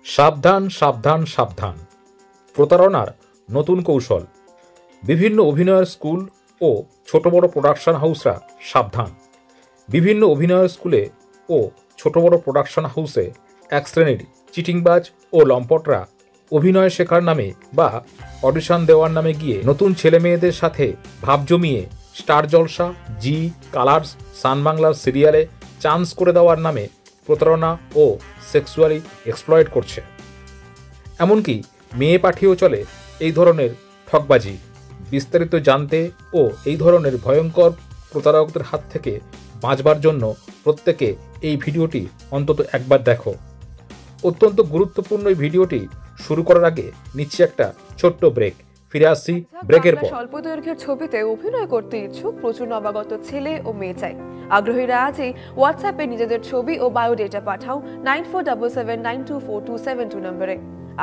সাবধান সাবধান সাবধান, প্রতারণার নতুন কৌশল। বিভিন্ন অভিনয়ের স্কুল ও ছোট বড় প্রোডাকশন হাউসরা সাবধান। বিভিন্ন অভিনয়ের স্কুলে ও ছোট বড় প্রোডাকশন হাউসে এক শ্রেণীর চিটিংবাজ ও লম্পটরা অভিনয় শেখার নামে বা অডিশন দেওয়ার নামে গিয়ে নতুন ছেলে মেয়েদের সাথে ভাব জমিয়ে স্টার জলসা, জি, কালার্স, সান বাংলার সিরিয়ালে চান্স করে দেওয়ার নামে প্রতারণা ও সেক্সুয়ালি এক্সপ্লয়েট করছে। এমনকি মেয়ে পাঠিয়েও চলে এই ধরনের ঠকবাজি। বিস্তারিত জানতে ও এই ধরনের ভয়ঙ্কর প্রতারকদের হাত থেকে বাঁচবার জন্য প্রত্যেকে এই ভিডিওটি অন্তত একবার দেখো। অত্যন্ত গুরুত্বপূর্ণ এই ভিডিওটি শুরু করার আগে নিচ্ছি একটা ছোট্ট ব্রেক। ফিরে আসছি ব্রেকের পর। স্বল্প দৈর্ঘ্যের ছবিতে অভিনয় করতে ইচ্ছুক প্রচুর নবাগত ছেলে ও মেয়ে চাই। আগ্রহীরা আজই হোয়াটসঅ্যাপে নিজেদের ছবি ও বায়োডেটা পাঠাও 9477924272 নম্বরে।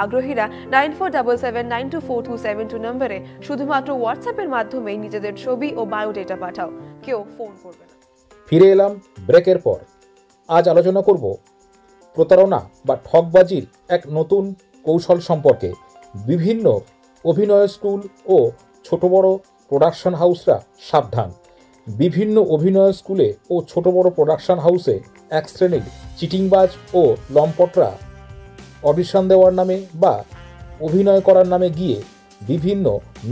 আগ্রহীরা 9477924272 নম্বরে শুধুমাত্র হোয়াটসঅ্যাপের মাধ্যমেই নিজেদের ছবি ও বায়োডেটা পাঠাও, কেউ ফোন করবে না। ফিরে এলাম ব্রেকের পর। আজ আলোচনা করব প্রতারণা বা ঠকবাজির এক নতুন কৌশল সম্পর্কে। বিভিন্ন অভিনয় স্কুল ও ছোট বড় প্রোডাকশন হাউসরা সাবধান। বিভিন্ন অভিনয় স্কুলে ও ছোট বড় প্রোডাকশন হাউসে এক শ্রেণীর চিটিংবাজ ও লম্পটরা অডিশন দেওয়ার নামে বা অভিনয় করার নামে গিয়ে বিভিন্ন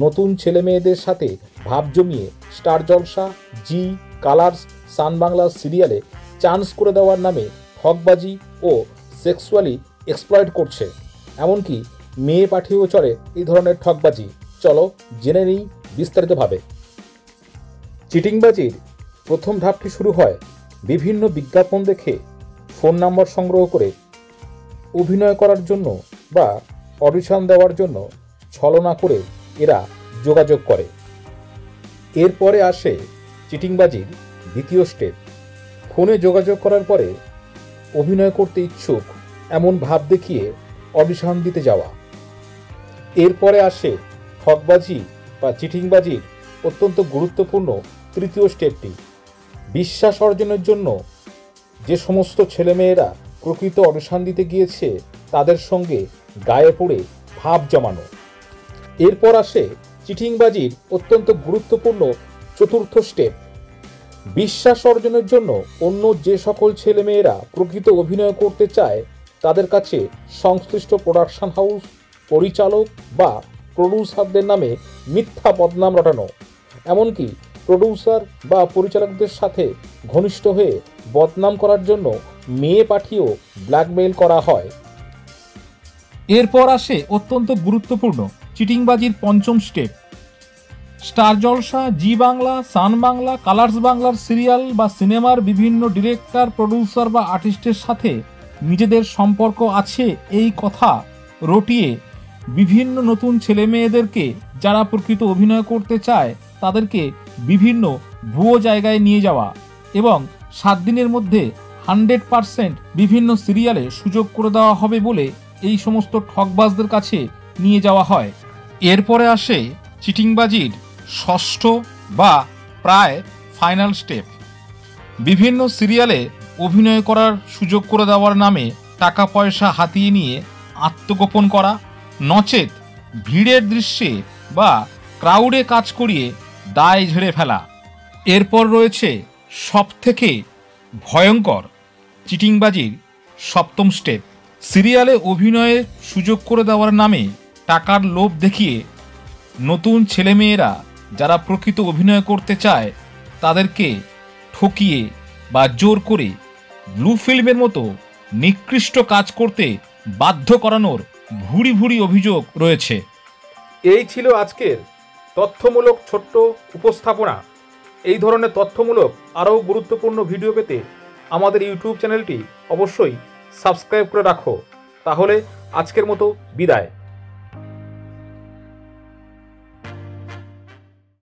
নতুন ছেলে মেয়েদের সাথে ভাব জমিয়ে স্টার জলসা, জি, কালার্স, সান বাংলার সিরিয়ালে চান্স করে দেওয়ার নামে ঠকবাজি ও সেক্সুয়ালি এক্সপ্লয়েট করছে। এমনকি মেয়ে পাঠিয়েও চলে এই ধরনের ঠকবাজি। চলো জেনে নিই বিস্তারিতভাবে। চিটিংবাজির প্রথম ধাপটি শুরু হয় বিভিন্ন বিজ্ঞাপন দেখে ফোন নাম্বার সংগ্রহ করে অভিনয় করার জন্য বা অডিশন দেওয়ার জন্য ছলনা করে এরা যোগাযোগ করে। এরপরে আসে চিটিংবাজির দ্বিতীয় স্টেপ। ফোনে যোগাযোগ করার পরে অভিনয় করতে ইচ্ছুক এমন ভাব দেখিয়ে অডিশন দিতে যাওয়া। এরপরে আসে ঠকবাজি বা চিটিংবাজির অত্যন্ত গুরুত্বপূর্ণ তৃতীয় স্টেপটি। বিশ্বাস অর্জনের জন্য যে সমস্ত ছেলেমেয়েরা প্রকৃত অডিশন দিতে গিয়েছে তাদের সঙ্গে গায়ে পড়ে ভাব জমানো। এরপর আসে চিটিংবাজির অত্যন্ত গুরুত্বপূর্ণ চতুর্থ স্টেপ। বিশ্বাস অর্জনের জন্য অন্য যে সকল ছেলেমেয়েরা প্রকৃত অভিনয় করতে চায় তাদের কাছে সংশ্লিষ্ট প্রোডাকশন হাউস, পরিচালক বা প্রডিউসারদের নামে মিথ্যা বদনাম রটানো। এমনকি প্রডিউসার বা পরিচালকদের সাথে ঘনিষ্ঠ হয়ে বদনাম করার জন্য মেয়ে পাঠিয়েও ব্ল্যাকমেইল করা হয়। এরপর আসে অত্যন্ত গুরুত্বপূর্ণ চিটিংবাজির পঞ্চম স্টেপ। স্টার জলসা, জি বাংলা, সান বাংলা, কালার্স বাংলার সিরিয়াল বা সিনেমার বিভিন্ন ডিরেক্টর, প্রডিউসার বা আর্টিস্টের সাথে নিজেদের সম্পর্ক আছে এই কথা রটিয়ে বিভিন্ন নতুন ছেলে মেয়েদেরকে যারা প্রকৃত অভিনয় করতে চায় তাদেরকে বিভিন্ন ভুয়ো জায়গায় নিয়ে যাওয়া এবং 7 দিনের মধ্যে 100% বিভিন্ন সিরিয়ালে সুযোগ করে দেওয়া হবে বলে এই সমস্ত ঠকবাজদের কাছে নিয়ে যাওয়া হয়। এরপরে আসে চিটিংবাজির ষষ্ঠ বা প্রায় ফাইনাল স্টেপ। বিভিন্ন সিরিয়ালে অভিনয় করার সুযোগ করে দেওয়ার নামে টাকা পয়সা হাতিয়ে নিয়ে আত্মগোপন করা, নচেত ভিড়ের দৃশ্যে বা ক্রাউডে কাজ করিয়ে দায় ঝেড়ে ফেলা। এরপর রয়েছে সবথেকে ভয়ঙ্কর চিটিংবাজির সপ্তম স্টেপ। সিরিয়ালে অভিনয়ের সুযোগ করে দেওয়ার নামে টাকার লোভ দেখিয়ে নতুন ছেলেমেয়েরা যারা প্রকৃত অভিনয় করতে চায় তাদেরকে ঠকিয়ে বা জোর করে ব্লু ফিল্মের মতো নিকৃষ্ট কাজ করতে বাধ্য করানোর ভুরি ভুরি অভিযোগ রয়েছে। এই ছিল আজকের তথ্যমূলক ছোট্ট উপস্থাপনা। এই ধরনের তথ্যমূলক আরও গুরুত্বপূর্ণ ভিডিও পেতে আমাদের ইউটিউব চ্যানেলটি অবশ্যই সাবস্ক্রাইব করে রাখো। তাহলে আজকের মতো বিদায়।